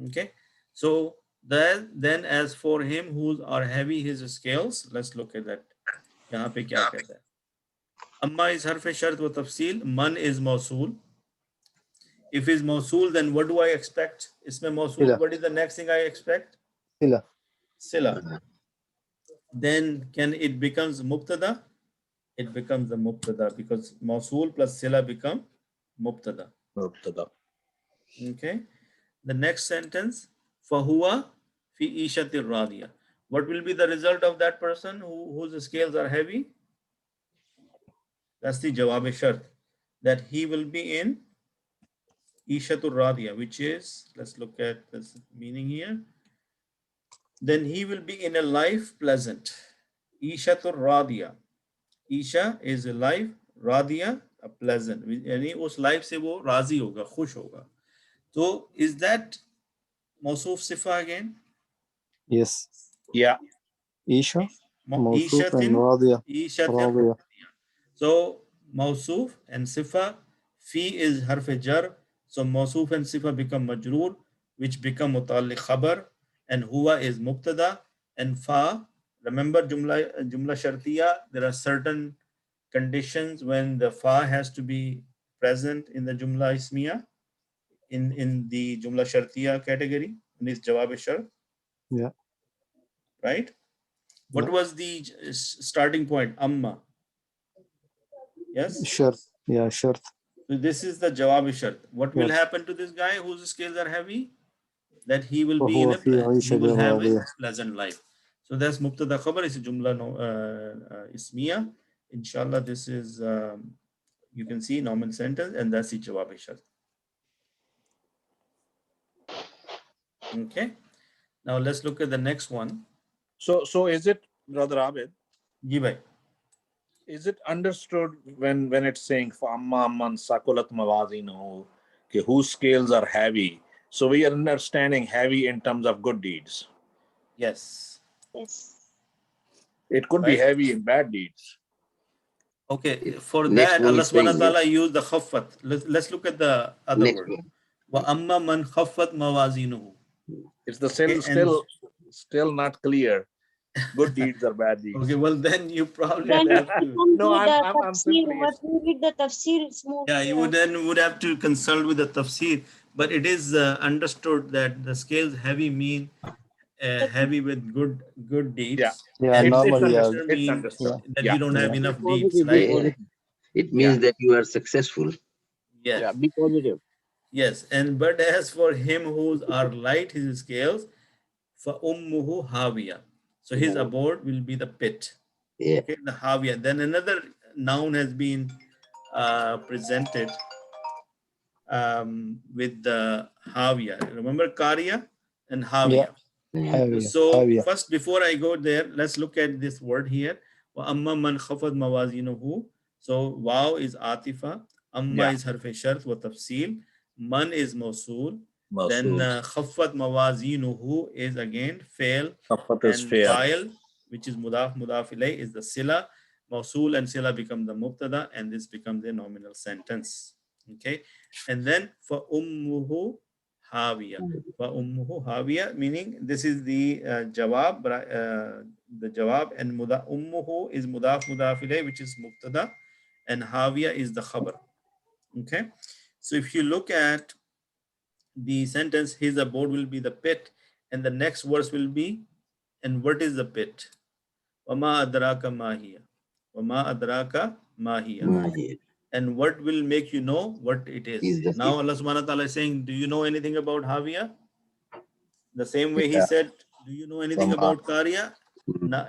Speaker 2: Okay. So then as for him whose are heavy his scales, let's look at that. Yahan pe kya kehta hai? Amma is harf shart wa tafsil. Man is mausool. If is mausool, then what do I expect? Isme mausool.
Speaker 6: Sila.
Speaker 2: What is the next thing I expect?
Speaker 6: Sila.
Speaker 2: Sila. Then can it becomes mubtada? It becomes the mubtada because mausool plus sila become mubtada.
Speaker 5: Mubtada.
Speaker 2: Okay. The next sentence, fahuwa fi ishati radiya. What will be the result of that person whose scales are heavy? That's the jawab shart, that he will be in ishatur radiya, which is, let's look at this meaning here. Then he will be in a life pleasant. Ishatur radiya. Isha is a life, radiya a pleasant. यानी उस life से वो राजी होगा, खुश होगा. So is that Mawsuf Sifa again?
Speaker 6: Yes.
Speaker 5: Yeah.
Speaker 6: Isha, Mawsuf and
Speaker 2: Ishatin,
Speaker 6: Radiya.
Speaker 2: Ishatin.
Speaker 6: Radiya.
Speaker 2: So Mawsuf and Sifa, Fi is harf jar. So Mawsuf and Sifa become majroor, which become muta'alliq khabar, and Huwa is mubtada, and Fa. Remember Jumla Shartiya, there are certain conditions when the Fa has to be present in the Jumla Ismiya, in the Jumla Shartiya category, in this Jawab Shart,
Speaker 6: Yeah.
Speaker 2: right? What
Speaker 6: Yeah.
Speaker 2: was the starting point? Amma. Yes?
Speaker 6: Shart. Yeah, shart.
Speaker 2: So this is the Jawab Shart. What will
Speaker 6: Yes.
Speaker 2: happen to this guy whose scales are heavy? That he will be
Speaker 6: وهو في
Speaker 2: he will
Speaker 6: عيشة
Speaker 2: have a
Speaker 6: راضية.
Speaker 2: pleasant life. So that's Mubtada Khabar, is a Jumla Ismiya. Inshallah, this is, you can see nominal sentence, and that's the Jawab Shart. Okay. Now let's look at the next one.
Speaker 5: So is it, Brother Abid,
Speaker 2: Ji bhai.
Speaker 5: is it understood when it's saying فَأَمَّا مَنْ سَقُلَتْ مَوَازِينُهُ, okay, whose scales are heavy? So we are understanding heavy in terms of good deeds.
Speaker 2: Yes.
Speaker 4: Yes.
Speaker 5: It could be
Speaker 2: Right.
Speaker 5: heavy in bad deeds.
Speaker 2: Okay. For
Speaker 1: Next
Speaker 2: that,
Speaker 1: one
Speaker 2: Allah
Speaker 1: is saying,
Speaker 2: subhanahu wa ta'ala used the khaffat. Let's look at the other
Speaker 1: next
Speaker 2: word.
Speaker 1: one.
Speaker 2: Wa amma man khaffat mawazinuhu.
Speaker 5: It's the
Speaker 2: Okay, and
Speaker 5: still not clear. Good deeds or bad deeds.
Speaker 2: okay, well then you probably
Speaker 4: Then
Speaker 2: would
Speaker 4: we
Speaker 2: have to.
Speaker 4: come
Speaker 5: No,
Speaker 4: to the
Speaker 5: I'm
Speaker 4: tafsir.
Speaker 5: simply,
Speaker 4: What we read the tafsir, it's more
Speaker 2: Yeah, you would have to consult with the tafsir, but it is understood that the scales heavy mean heavy with good deeds.
Speaker 5: yeah.
Speaker 6: Yeah,
Speaker 2: And
Speaker 5: It's
Speaker 6: normally, yeah.
Speaker 2: khaffat
Speaker 5: it's
Speaker 2: mean
Speaker 5: understood.
Speaker 2: that
Speaker 5: Yeah.
Speaker 2: you don't have
Speaker 6: Yeah.
Speaker 2: enough
Speaker 3: Be
Speaker 2: deeds,
Speaker 3: positive, be
Speaker 2: right?
Speaker 1: Yeah.
Speaker 3: positive.
Speaker 1: It means
Speaker 5: Yeah.
Speaker 1: that you are successful.
Speaker 2: Yes.
Speaker 3: Yeah, be positive.
Speaker 2: Yes, and but as for him whose are light his scales, for ummuhu hawiya. So his abode will be the pit.
Speaker 1: Yeah.
Speaker 2: Okay, the hawiya. Then another noun has been presented with the hawiya. Remember Qarya and hawiya.
Speaker 1: Yeah.
Speaker 6: Hawiya.
Speaker 2: So
Speaker 6: Hawiya.
Speaker 2: first, before I go there, let's look at this word here. وَأَمَّا مَنْ خَفَضْ مَوَازِينُهُ. So wow is atifa, amma
Speaker 5: Yeah.
Speaker 2: is harf shart wa tafsil, man is mawsul, then
Speaker 5: Mawsul.
Speaker 2: khafat mawazinuhu is again fail,
Speaker 5: Khaffat is
Speaker 2: and
Speaker 5: fair.
Speaker 2: fa'il, which is mudaf ilay, is the sila. Mawsul and sila become the mubtada, and this becomes a nominal sentence. Okay, and then for ummuhu hawiya. Fa ummuhu hawiya, meaning this is the jawab, and ummuhu is mudaf ilay, which is mubtada, and hawiya is the khabar. Okay, so if you look at the sentence, his abode will be the pit, and the next verse will be, and what is the pit? Wama adraka mahiya. Wama adraka mahiya.
Speaker 1: Yeah.
Speaker 2: And what will make you know what it is?
Speaker 1: Is the
Speaker 2: Now Allah subhanahu wa ta'ala is saying, do you know anything about hawiya? The same way he
Speaker 5: Yeah.
Speaker 2: said, do you know anything
Speaker 5: From
Speaker 2: about Qarya?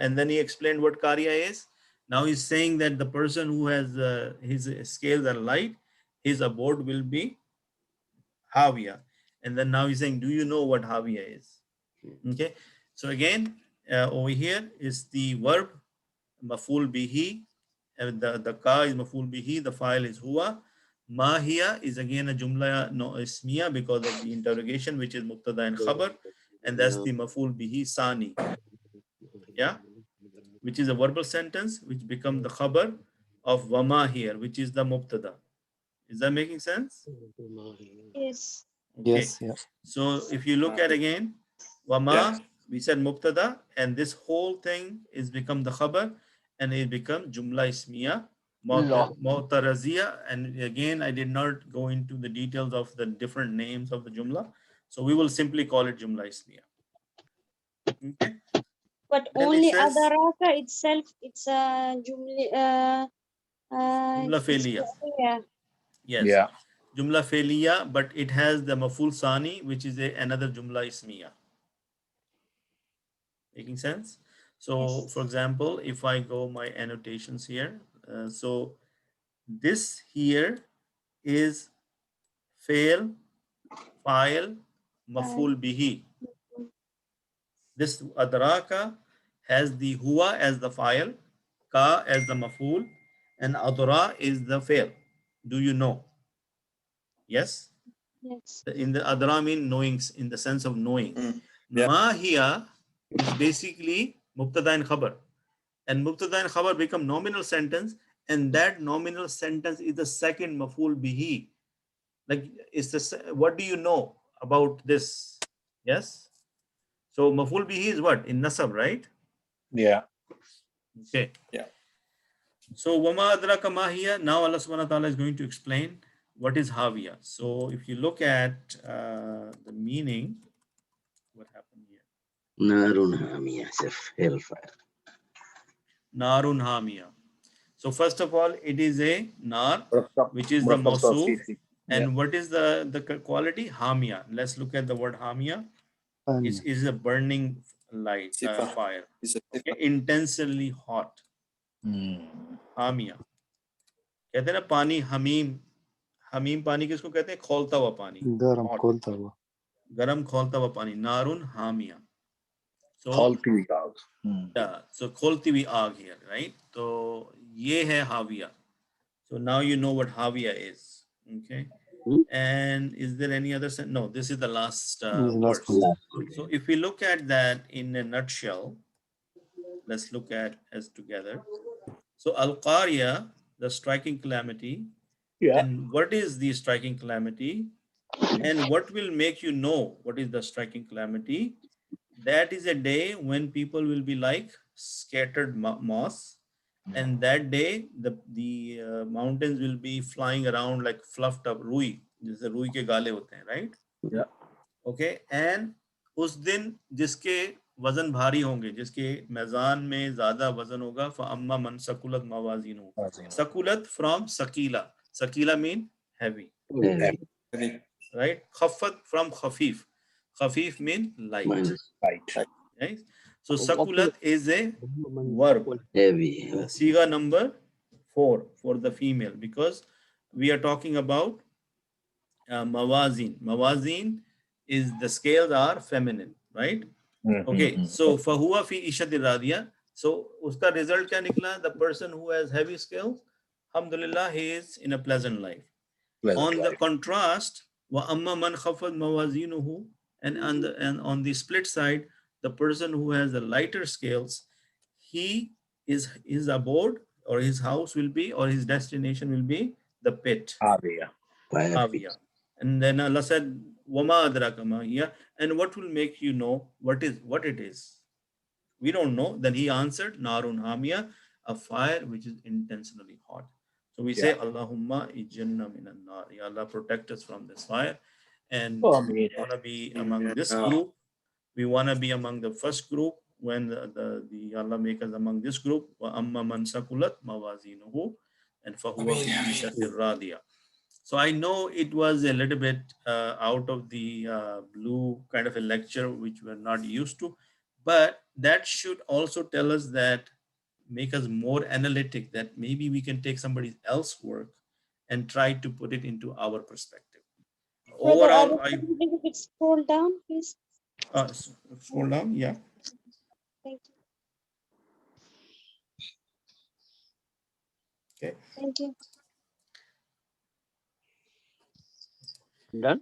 Speaker 2: And then he explained what Qarya is. Now he's saying that the person who has his scales are light, his abode will be hawiya. And then now he's saying, do you know what hawiya is? Okay. So again, over here is the verb maful bihi. The ka is maful bihi. The file is huwa. Mahiya is again a jumla no ismiya because of the interrogation, which is mubtada and khabar, and that's the maful bihi sani. Yeah, which is a verbal sentence which become the khabar of wama here, which is the mubtada. Is that making sense?
Speaker 4: Yes.
Speaker 2: Okay.
Speaker 6: Yes, yeah.
Speaker 2: So if you look at again, wama, we said mubtada, and this whole thing is become the khabar, and it become jumla ismiya, mu'taraziyah, and again I did not go into the details of the different names of the jumla, so we will simply call it jumla ismiya. Okay.
Speaker 4: But
Speaker 2: Then
Speaker 4: only
Speaker 2: it says
Speaker 4: adaraka itself, it's a
Speaker 2: jumla fe'liya.
Speaker 4: yeah.
Speaker 2: Yes.
Speaker 5: Yeah.
Speaker 2: Jumla fe'liya, but it has the maful sani, which is another jumla ismiya. Making sense? So,
Speaker 4: Yes.
Speaker 2: for example, if I go my annotations here, so this here is fail, file, maful bihi. This adraka has the huwa as the file, ka as the maful, and adra is the fail. Do you know? Yes?
Speaker 4: Yes.
Speaker 2: In the adra mean knowing, in the sense of knowing.
Speaker 5: Yeah.
Speaker 2: Ma here is basically Mubtada and khabar. And mubtada and khabar become nominal sentence, and that nominal sentence is the second maf'ul bihi. Like, it's the, what do you know about this? Yes. So maf'ul bihi is what? In nasab, right?
Speaker 5: Yeah.
Speaker 2: Okay.
Speaker 7: Yeah.
Speaker 2: So wama adraka ma hiya. Now Allah subhanahu wa ta'ala is going to explain what is hawiya. So if you look at the meaning, what happened here?
Speaker 1: Narun Hamia, hellfire.
Speaker 2: Narun hamiya. So first of all, it is a nar, which is the
Speaker 5: Murakkab
Speaker 2: mawsuf.
Speaker 5: tawsifi.
Speaker 2: And what is the quality? Hamiya. Let's look at the word hamiya. It is a burning light,
Speaker 7: Sifa.
Speaker 2: fire.
Speaker 7: Is a
Speaker 2: Okay? Intensely hot. हामिया कहते हैं ना पानी हमीम हमीम पानी किसको कहते हैं खौलता हुआ पानी
Speaker 6: गरम
Speaker 2: Hot.
Speaker 6: खोलता हुआ
Speaker 2: गरम खौलता हुआ पानी नारुन हामिया so
Speaker 5: Khalti हुई आग.
Speaker 2: yeah, so खोलती हुई आग here, right? तो ये है हाविया. So now you know what hawiya is. Okay. And is there any other sentence? No, this is the last
Speaker 6: last
Speaker 2: verse.
Speaker 6: one.
Speaker 2: So if we look at that in a nutshell, let's look at as together. So Al-Qarya, the striking calamity.
Speaker 5: Yeah.
Speaker 2: And what is the striking calamity? And what will make you know what is the striking calamity? That is a day when people will be like scattered moths. And that day, the mountains will be flying around like fluffed up rui. जैसे रुई के गाले होते हैं, right?
Speaker 5: Yeah.
Speaker 2: Okay. And उस दिन जिसके वजन भारी होंगे, जिसके मैजान में ज्यादा वजन होगा, फअम्मा मन सकुलत मवाजीनु. सकुलत from sakila. Sakila mean heavy.
Speaker 1: Heavy.
Speaker 2: Right? Khaffat from khafif. Khafif mean light.
Speaker 5: Right.
Speaker 2: Right? So sakulat is a verb.
Speaker 1: Heavy.
Speaker 2: Siga number 4 for the female, because we are talking about mawazin. Mawazin is the scales are feminine, right? Okay, so fahuwa fi ishati radiya. So uska result kya nikla? The person who has heavy scales, alhamdulillah, he is in a pleasant life. On the contrast, wa amma man khafat mawazinuhu, and on the split side, the person who has the lighter scales, his abode or his house will be, or his destination will be the pit.
Speaker 5: Hawiya.
Speaker 2: Hawiya. And then Allah said, Wama adraka ma hiya, and what will make you know what it is? We don't know. Then he answered, Narun hamiya, a fire which is intensely hot. So we say, Allahumma ijjanna minan nar. Ya Allah, protect us from this fire. And we want to be among this group. We want to be among the first group when the Allah make us among this group. Wa amma man sakulat mawazinuhu, and fahuwa fi ishatir radiya. So I know it was a little bit out of the blue kind of a lecture, which we're not used to, but that should also tell us that, make us more analytic, that maybe we can take somebody else's work and try to put it into our perspective. Overall,
Speaker 4: scroll down, please.
Speaker 2: Scroll down, yeah.
Speaker 4: Thank you.
Speaker 2: Okay.
Speaker 4: Thank you.
Speaker 3: Done?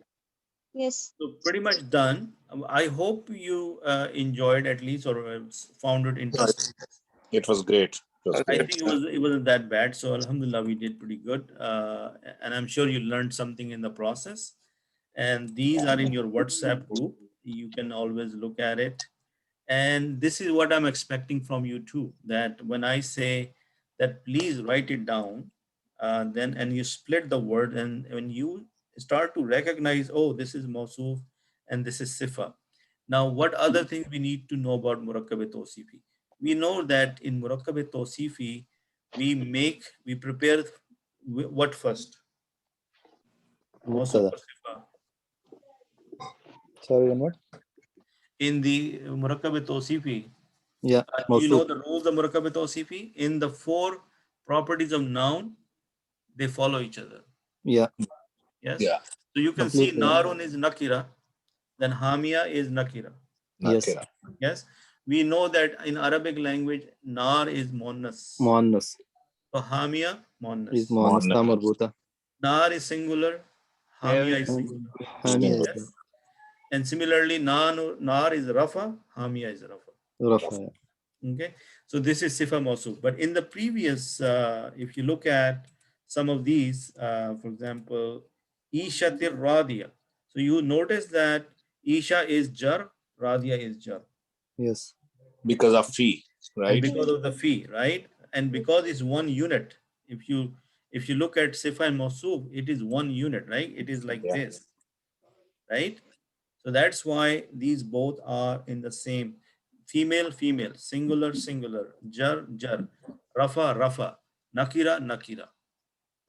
Speaker 4: Yes.
Speaker 2: So pretty much done. I hope you enjoyed at least, or found it interesting.
Speaker 5: It was great.
Speaker 2: I think it wasn't that bad. So alhamdulillah, we did pretty good. And I'm sure you learned something in the process. And these are in your WhatsApp group. You can always look at it. And this is what I'm expecting from you too, that when I say that please write it down, then and you split the word, and when you start to recognize, oh, this is Mawsuf and this is Sifa. Now, what other things we need to know about Murakkab Tawsifi? We know that in Murakkab Tawsifi, we prepare what first? Mawsuf or Sifa?
Speaker 6: Sorry, what?
Speaker 2: In the Murakkab Tawsifi,
Speaker 6: Yeah.
Speaker 2: you know the rules of Murakkab Tawsifi? In the 4 properties of noun, they follow each other.
Speaker 6: Yeah.
Speaker 2: Yes.
Speaker 5: Yeah.
Speaker 2: So you can see Narun is Nakira, then Hamia is Nakira.
Speaker 6: Yes.
Speaker 2: Yes. We know that in Arabic language, Nar is Muannas.
Speaker 6: Muannas.
Speaker 2: So Hamia, Muannas.
Speaker 6: Is Muannas marbuta.
Speaker 2: Nar is singular, Hamia is singular.
Speaker 6: Hamia
Speaker 2: Yes. And similarly, Nar is Rafa, Hamia is Rafa.
Speaker 6: Rafa.
Speaker 2: Okay, so this is Sifa Mawsuf. But in the previous, if you look at some of these, for example, Ishatir Radiya. So you notice that Isha is Jar, Radiya is Jar.
Speaker 6: Yes.
Speaker 5: Because of fee,
Speaker 2: And
Speaker 5: right?
Speaker 2: because of the fee, right? And because it's one unit, if you look at Sifa and Mawsuf, it is one unit, right? It is like
Speaker 5: Yeah.
Speaker 2: this, right? So that's why these both are in the same female, female, singular, singular, jar, jar, rafa, rafa, nakira, nakira.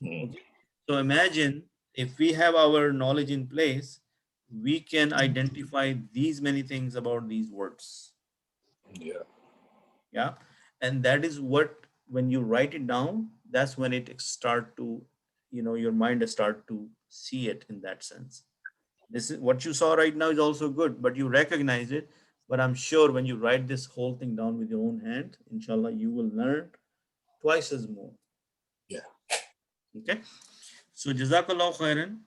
Speaker 5: Mm.
Speaker 2: Okay. So imagine if we have our knowledge in place, we can identify these many things about these words.
Speaker 5: Yeah.
Speaker 2: Yeah. And that is what, when you write it down, that's when it start to, your mind start to see it in that sense. This is what you saw right now is also good, but you recognize it. But I'm sure when you write this whole thing down with your own hand, inshallah, you will learn twice as more.
Speaker 5: Yeah.
Speaker 2: Okay. So Jazakallah khairan.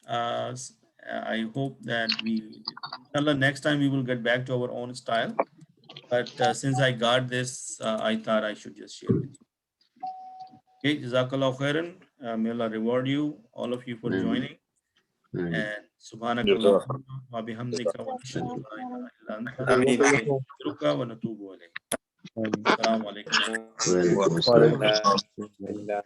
Speaker 2: I hope that inshallah, next time we will get back to our own style. But since I got this, I thought I should just share with you. Okay. Jazakallah khairan. May Allah reward you, all of you, for joining. And subhanakallahumma wa bihamdika wa nashhadu an la ilaha illa anta nastaghfiruka wa natubu ilayk. Assalamu alaikum.
Speaker 1: Wa alaikum assalam.
Speaker 6: Wa alaikum.